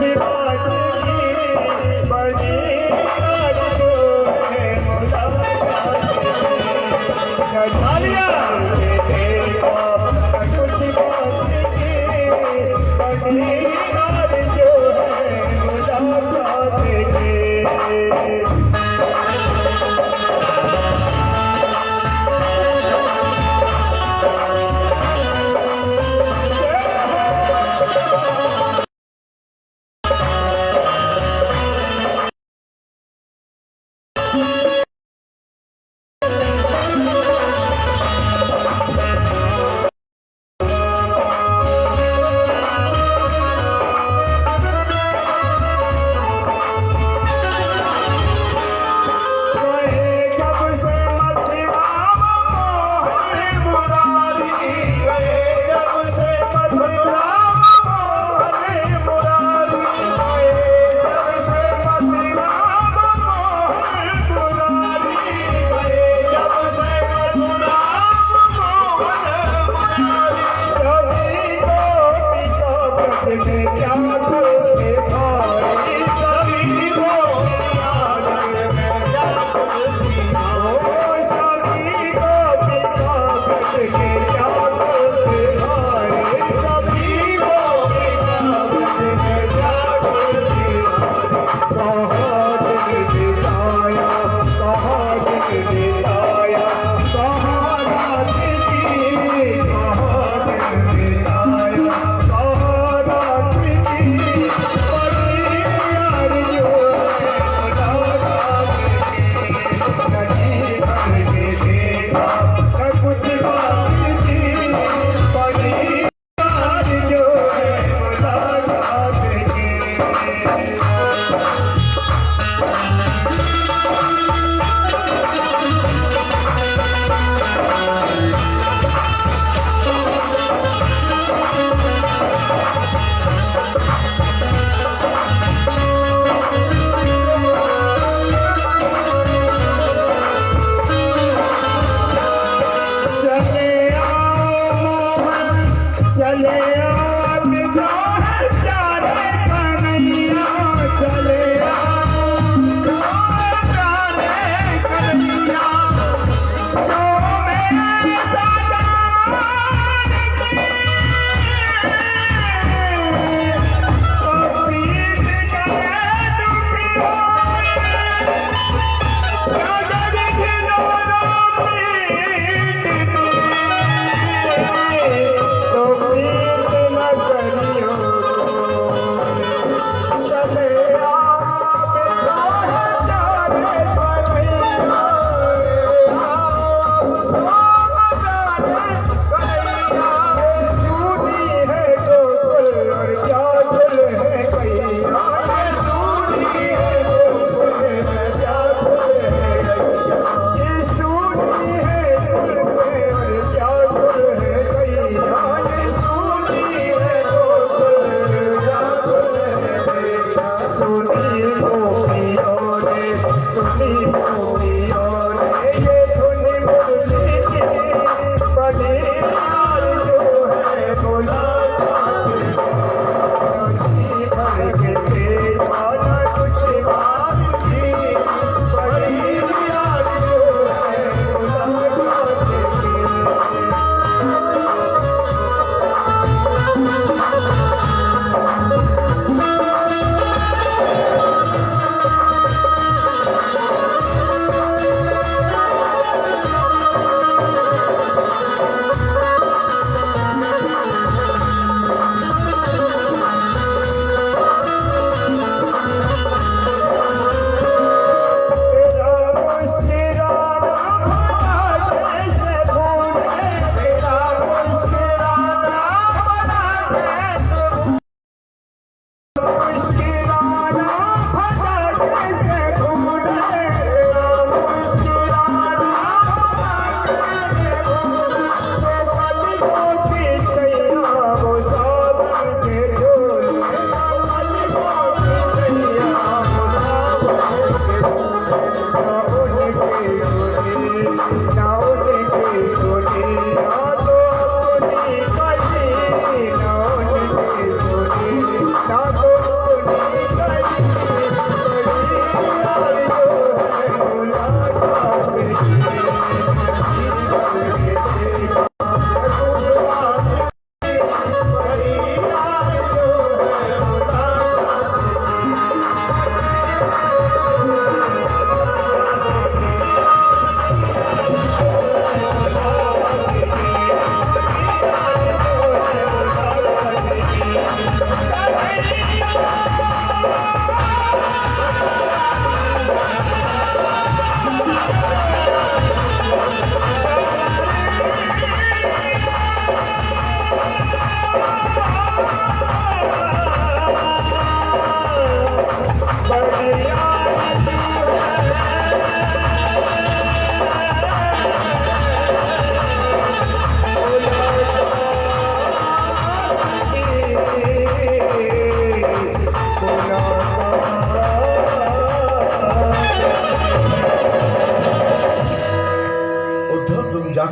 कहा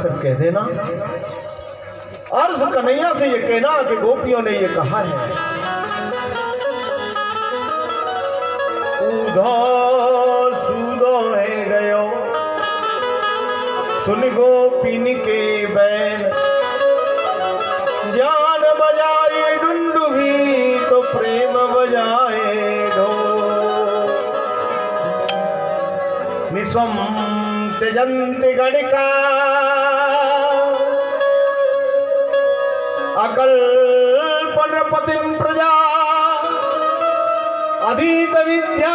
जाकर कह देना, अर्ज कन्हैया से ये कहना कि गोपियों ने ये कहा है, उधो सूदो है गयो सुन गोपिन के बैन, ज्ञान बजाए डुंडुभी तो प्रेम बजाए ढोल, निसम त्यजंत गणिका अकल्पन पतिम प्रजा अधीत विद्याचार्य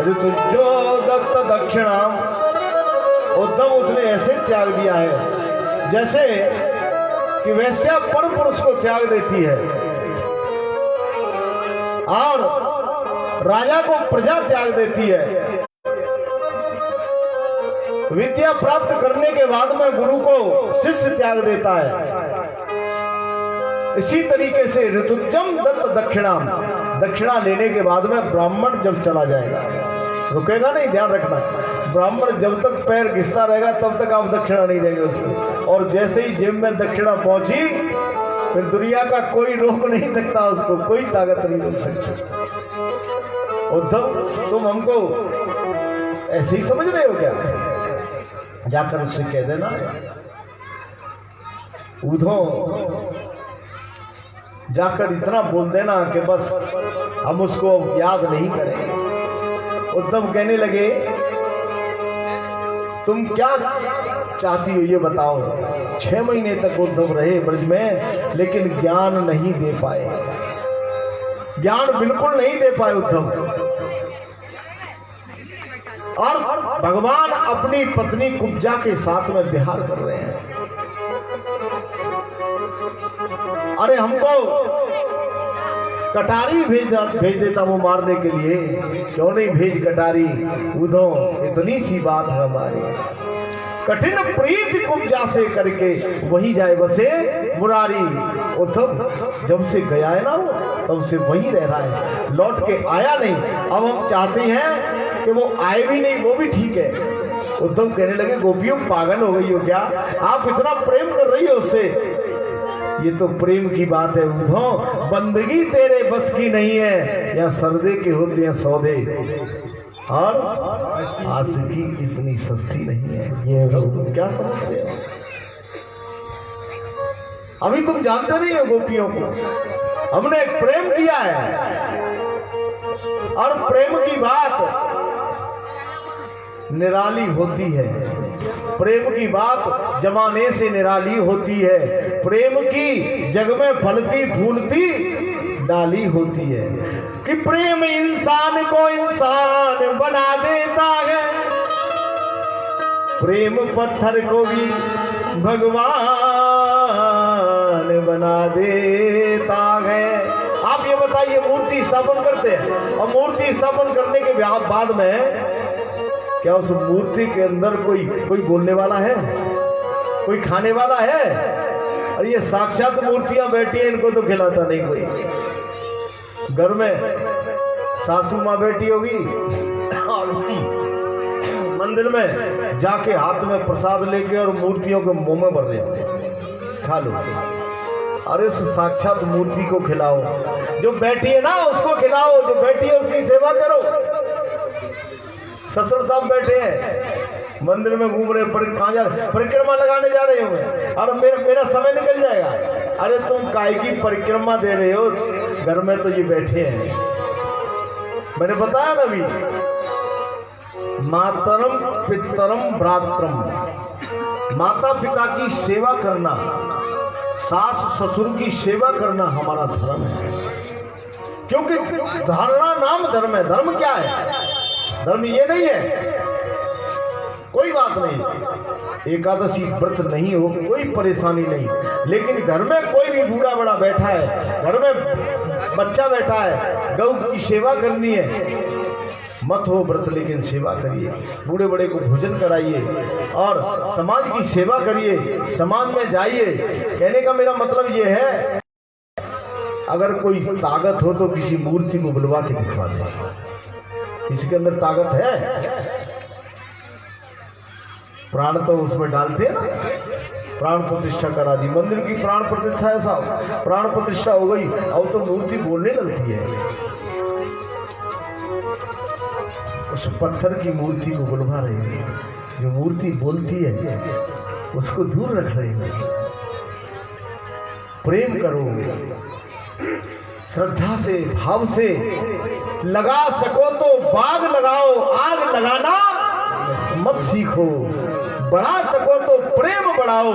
ऋतुजो दत्त दक्षिणाम। उद्धव उसने ऐसे त्याग दिया है जैसे कि वैश्या पर पुरुष को त्याग देती है और राजा को प्रजा त्याग देती है। विद्या प्राप्त करने के बाद में गुरु को शिष्य त्याग देता है। इसी तरीके से ऋतुजम दत्त दक्षिणाम, दक्षिणा लेने के बाद में ब्राह्मण जब चला जाएगा, रुकेगा नहीं, ध्यान रखना, ब्राह्मण जब तक पैर घिसता रहेगा तब तक आप दक्षिणा नहीं देंगे उसको। और जैसे ही जेब में दक्षिणा पहुंची फिर दुनिया का कोई रोक नहीं सकता उसको, कोई ताकत नहीं रोक सकती। उद्धव तुम हमको ऐसे ही समझ रहे हो क्या? जाकर उससे कह देना, उद्धव जाकर इतना बोल देना कि बस हम उसको याद नहीं करेंगे। उद्धव कहने लगे, तुम क्या चाहती हो ये बताओ। 6 महीने तक उद्धव रहे ब्रज में, लेकिन ज्ञान नहीं दे पाए, ज्ञान बिल्कुल नहीं दे पाए उद्धव। और भगवान अपनी पत्नी कुब्जा के साथ में विहार कर रहे हैं। अरे हमको कटारी भेज देता वो मारने के लिए, क्यों नहीं भेज कटारी। उद्धव इतनी सी बात है हमारी, कठिन प्रीति कुब्जा से करके वही जाए बसे मुरारी। उद्धव जब से गया है ना वो, तब से वही रह रहा है, लौट के आया नहीं। अब हम चाहते हैं कि वो आए भी नहीं, वो भी ठीक है। उद्धव कहने लगे, गोपियों पागल हो गई हो क्या, आप इतना प्रेम कर रही हो उससे। ये तो प्रेम की बात है उद्धव, बंदगी तेरे बस की नहीं है, या सर्दे के होते हैं सौदे, और आशिकी इतनी सस्ती नहीं है। ये क्या समझते हो? अभी तुम जानते नहीं हो गोपियों को, हमने प्रेम किया है, और प्रेम की बात निराली होती है, प्रेम की बात जमाने से निराली होती है, प्रेम की जग में फलती फूलती डाली होती है, कि प्रेम इंसान को इंसान बना देता है, प्रेम पत्थर को भी भगवान बना देता है। आप ये बताइए, मूर्ति स्थापन करते हैं, और मूर्ति स्थापन करने के बाद में क्या उस मूर्ति के अंदर कोई बोलने वाला है, कोई खाने वाला है? और ये साक्षात मूर्तियां बैठी हैं, इनको तो खिलाता नहीं कोई। घर में सासू माँ बैठी होगी और मंदिर में जाके हाथ में प्रसाद लेके और मूर्तियों के मुंह में भर रहे हैं, खा लो। अरे उस साक्षात मूर्ति को खिलाओ, जो बैठी है ना उसको खिलाओ, जो बैठी है उसकी सेवा करो। ससुर साहब बैठे हैं मंदिर में घूम रहे, कहाँ जा रहे, परिक्रमा लगाने जा रहे होंगे, और मेरा समय निकल जाएगा। अरे तुम काय की परिक्रमा दे रहे हो, घर में तो ये बैठे हैं। मैंने बताया ना अभी, मातरम पितरम भ्रातरम, माता पिता की सेवा करना, सास ससुर की सेवा करना हमारा धर्म है। क्योंकि धारणा नाम धर्म है। धर्म क्या है? धर्म ये नहीं है, कोई बात नहीं, एकादशी व्रत नहीं हो कोई परेशानी नहीं, लेकिन घर में कोई भी बूढ़ा बड़ा बैठा है, घर में बच्चा बैठा है, गौ की सेवा करनी है, मत हो व्रत लेकिन सेवा करिए, बूढ़े बड़े को भोजन कराइए और समाज की सेवा करिए, समाज में जाइए। कहने का मेरा मतलब ये है, अगर कोई ताकत हो तो किसी मूर्ति को बुलवा के दिखवा दे। इसके अंदर ताकत है, प्राण तो उसमें डालते हैं ना, प्राण प्रतिष्ठा करा दी, मंदिर की प्राण प्रतिष्ठा है साहब, प्राण प्रतिष्ठा हो गई, अब तो मूर्ति बोलने लगती है। उस पत्थर की मूर्ति को बुलवा रहे हैं, जो मूर्ति बोलती है उसको दूर रख रहे हैं। प्रेम करो, श्रद्धा से, भाव से, लगा सको तो बाग लगाओ, आग लगाना मत सीखो, बढ़ा सको तो प्रेम बढ़ाओ,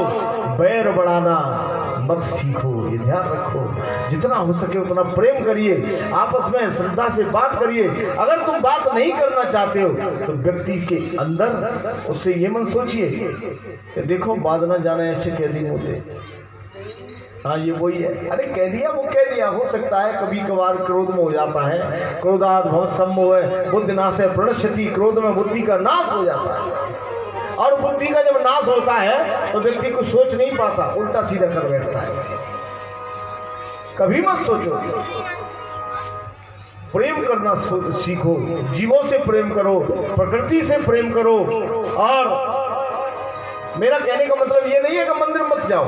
बैर बढ़ाना मत सीखो। ये ध्यान रखो, जितना हो सके उतना प्रेम करिए, आपस में श्रद्धा से बात करिए। अगर तुम बात नहीं करना चाहते हो तो व्यक्ति के अंदर उससे ये मन सोचिए कि देखो बाद न जाने ऐसे कैदी होते, हाँ ये वही है, अरे कह दिया वो कह दिया। हो सकता है कभी कभार क्रोध में हो जाता है, क्रोधात् भवत् सम्मोह है, बुद्धि नाशे प्रणश्यति, क्रोध में बुद्धि का नाश हो जाता है। और बुद्धि का जब नाश होता है तो व्यक्ति को सोच नहीं पाता, उल्टा सीधा कर बैठता है। कभी मत सोचो, प्रेम करना सीखो, जीवों से प्रेम करो, प्रकृति से प्रेम करो। और मेरा कहने का मतलब ये नहीं है कि मंदिर मत जाओ,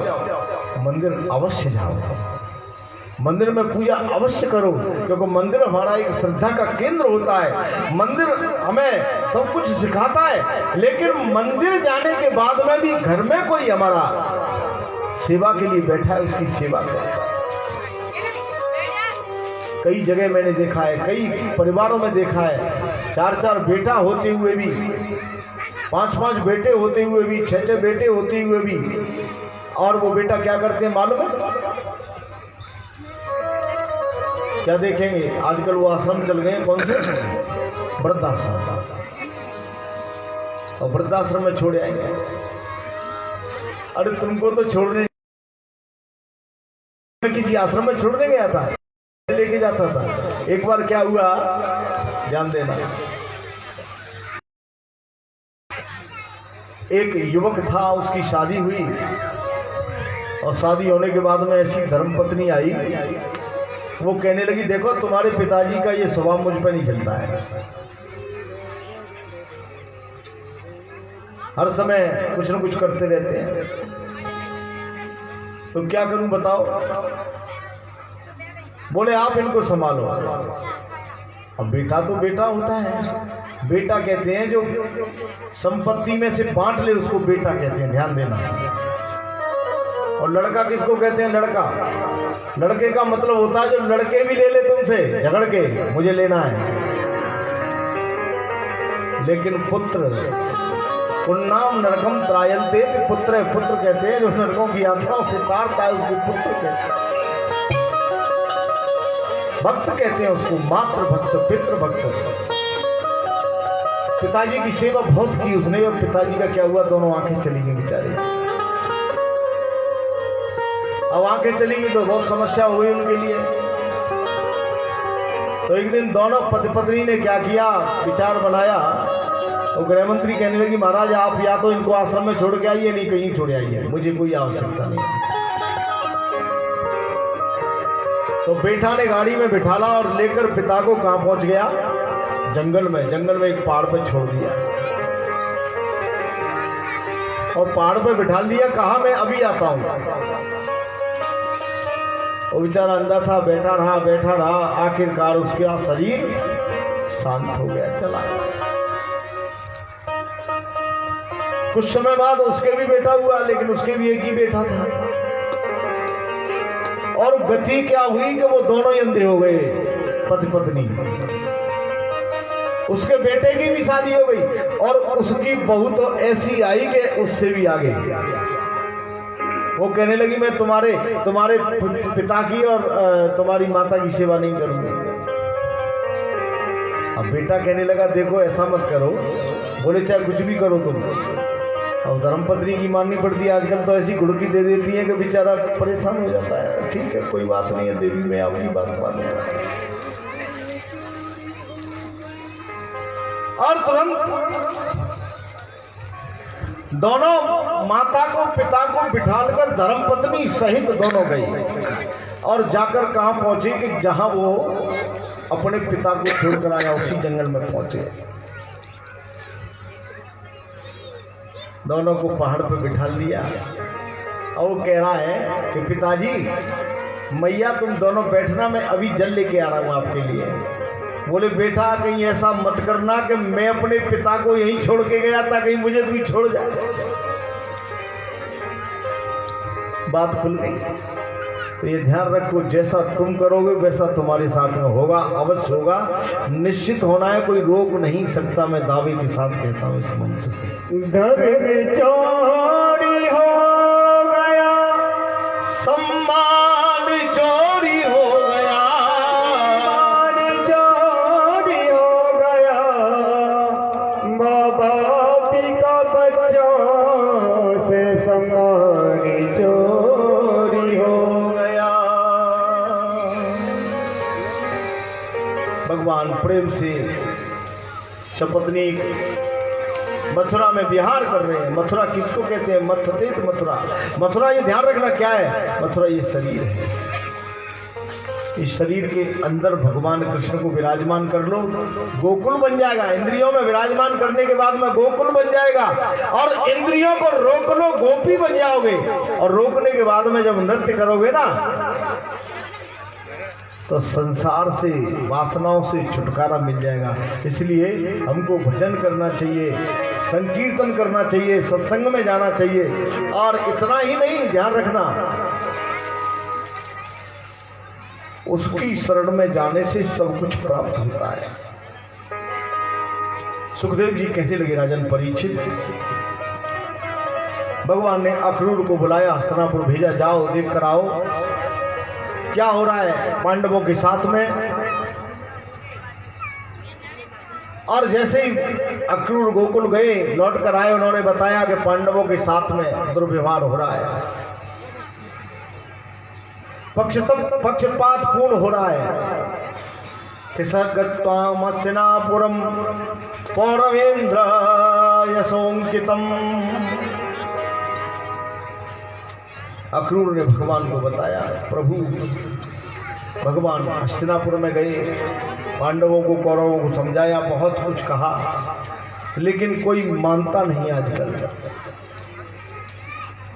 मंदिर अवश्य जाओ, मंदिर में पूजा अवश्य करो, क्योंकि मंदिर हमारा एक श्रद्धा का केंद्र होता है। मंदिर हमें सब कुछ सिखाता है, लेकिन मंदिर जाने के बाद में भी घर में कोई हमारा सेवा के लिए बैठा है, उसकी सेवा करो। कई जगह मैंने देखा है, कई परिवारों में देखा है, 4-4 बेटा होते हुए भी, 5-5 बेटे होते हुए भी, 6-6 बेटे होते हुए भी, और वो बेटा क्या करते हैं मालूम है? क्या देखेंगे आजकल वो आश्रम चल गए, कौन से? वृद्धाश्रम। और वृद्धाश्रम में छोड़ आएंगे। अरे तुमको तो छोड़ने, मैं किसी आश्रम में छोड़ने गया था, लेके जाता था। एक बार क्या हुआ ध्यान देना, एक युवक था, उसकी शादी हुई, और शादी होने के बाद में ऐसी धर्मपत्नी आई, वो कहने लगी देखो तुम्हारे पिताजी का ये स्वभाव मुझ पर नहीं चलता है, हर समय कुछ न कुछ करते रहते हैं, तो क्या करूं बताओ? बोले आप इनको संभालो। अब बेटा तो बेटा होता है, बेटा कहते हैं जो संपत्ति में से बांट ले उसको बेटा कहते हैं, ध्यान देना। और लड़का किसको कहते हैं? लड़का। लड़के का मतलब होता है जो लड़के भी ले ले तुमसे झगड़ के, मुझे लेना है। लेकिन पुत्र, पुन्नाम नरकम त्रायन्ते, पुत्र, पुत्र कहते हैं जो नरकों की यात्राओं से तारता है, उसको पुत्र कहते हैं। भक्त कहते हैं उसको, मातृ भक्त, पितृ भक्त। पिताजी की सेवा बहुत की उसने, और पिताजी का क्या हुआ, दोनों आंखें चली गई बेचारे। अब आंखें चली गई तो बहुत समस्या हो गई उनके लिए। तो एक दिन दोनों पति पत्नी ने क्या किया, विचार बनाया। तो गृह मंत्री कहने लगी महाराज आप या तो इनको आश्रम में छोड़ के आइए, नहीं कहीं छोड़ आइए, मुझे कोई आवश्यकता नहीं। तो बेटा ने गाड़ी में बिठाला और लेकर पिता को कहाँ पहुंच गया? जंगल में। जंगल में एक पहाड़ पर छोड़ दिया, और पहाड़ पर बिठा दिया, कहा मैं अभी आता हूं। वो बेचारा अंधा था, बैठा रहा, आखिरकार उसका शरीर शांत हो गया, चला गया। कुछ समय बाद उसके भी बेटा हुआ, लेकिन उसके भी एक ही बेटा था। और गति क्या हुई कि वो दोनों ही अंधे हो गए, पति पत्नी। उसके बेटे की भी शादी हो गई, और उसकी बहू तो ऐसी आई कि उससे भी आगे। वो कहने लगी मैं तुम्हारे पिता की और तुम्हारी माता की सेवा नहीं करूंगी। अब बेटा कहने लगा देखो ऐसा मत करो, बोले चाहे कुछ भी करो तुम। अब धर्मपत्नी की माननी पड़ती है, आजकल तो ऐसी गुड़की दे देती है कि बेचारा परेशान हो जाता है। ठीक है कोई बात नहीं है देवी, मैं आपकी बात मानूंगा। और तुरंत दोनों माता को पिता को बिठाकर धर्मपत्नी सहित दोनों गई, और जाकर कहां पहुंचे कि जहां वो अपने पिता को छोड़कर आया, उसी जंगल में पहुंचे। दोनों को पहाड़ पे बिठा दिया और वो कह रहा है कि पिताजी मैया तुम दोनों बैठना, मैं अभी जल लेके आ रहा हूँ आपके लिए। बोले बेटा कहीं ऐसा मत करना कि मैं अपने पिता को यहीं छोड़ के गया था, कहीं मुझे तू छोड़ जाए। बात खुल गई। तो ये ध्यान रखो, जैसा तुम करोगे वैसा तुम्हारे साथ में होगा, अवश्य होगा, निश्चित होना है, कोई रोक नहीं सकता। मैं दावे के साथ कहता हूँ इस मंच से। धर्म चोरी हो गया, सम्मान चोरी हो गया, मान चोरी हो गया, माँ बाप का बच्चों से सम्मान चोरी हो गया। भगवान प्रेम से सपत्नी मथुरा में विहार कर रहे हैं। मथुरा किसको कहते हैं? मथुरा मथुरा। मथुरा ये ध्यान रखना क्या है? मथुरा ये शरीर है। इस शरीर के अंदर भगवान कृष्ण को विराजमान कर लो, गोकुल बन जाएगा। इंद्रियों में विराजमान करने के बाद में गोकुल बन जाएगा। और इंद्रियों को रोक लो, गोपी बन जाओगे। और रोकने के बाद में जब नृत्य करोगे ना, तो संसार से, वासनाओं से छुटकारा मिल जाएगा। इसलिए हमको भजन करना चाहिए, संकीर्तन करना चाहिए, सत्संग में जाना चाहिए। और इतना ही नहीं, ध्यान रखना, उसकी शरण में जाने से सब कुछ प्राप्त होता है। सुखदेव जी कहने लगे, राजन परीक्षित, भगवान ने अक्रूर को बुलाया, हस्तिनापुर भेजा, जाओ देख कर आओ क्या हो रहा है पांडवों के साथ में। और जैसे ही अक्रूर गोकुल गए, लौट कर आए, उन्होंने बताया कि पांडवों के साथ में दुर्व्यवहार हो रहा है, पक्षपात पूर्ण हो रहा है। किसगत्वाम हस्तिनापुरम पौरवेंद्र यशोंकितम। अक्रूर ने भगवान को बताया, प्रभु भगवान हस्तिनापुर में गए, पांडवों को, कौरवों को समझाया, बहुत कुछ कहा, लेकिन कोई मानता नहीं आजकल।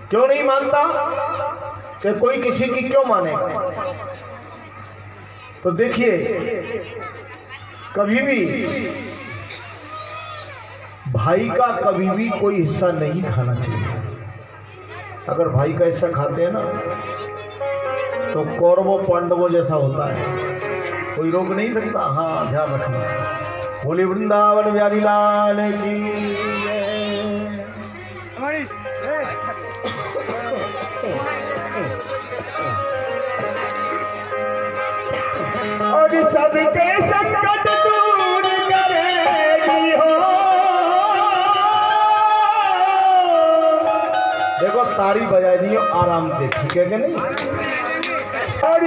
क्यों नहीं मानता? कि कोई किसी की क्यों मानेगा? तो देखिए, कभी भी भाई का कभी भी कोई हिस्सा नहीं खाना चाहिए। अगर भाई का हिस्सा खाते हैं ना, तो कौरवों पांडवों जैसा होता है, कोई रोक नहीं सकता। हाँ, ध्यान रखना। बोले वृंदावन बिहारी लाल की। और सबके संकट दूर करेगी हो। देखो ताड़ी बजाई दी हो आराम से, ठीक है कि नहीं? और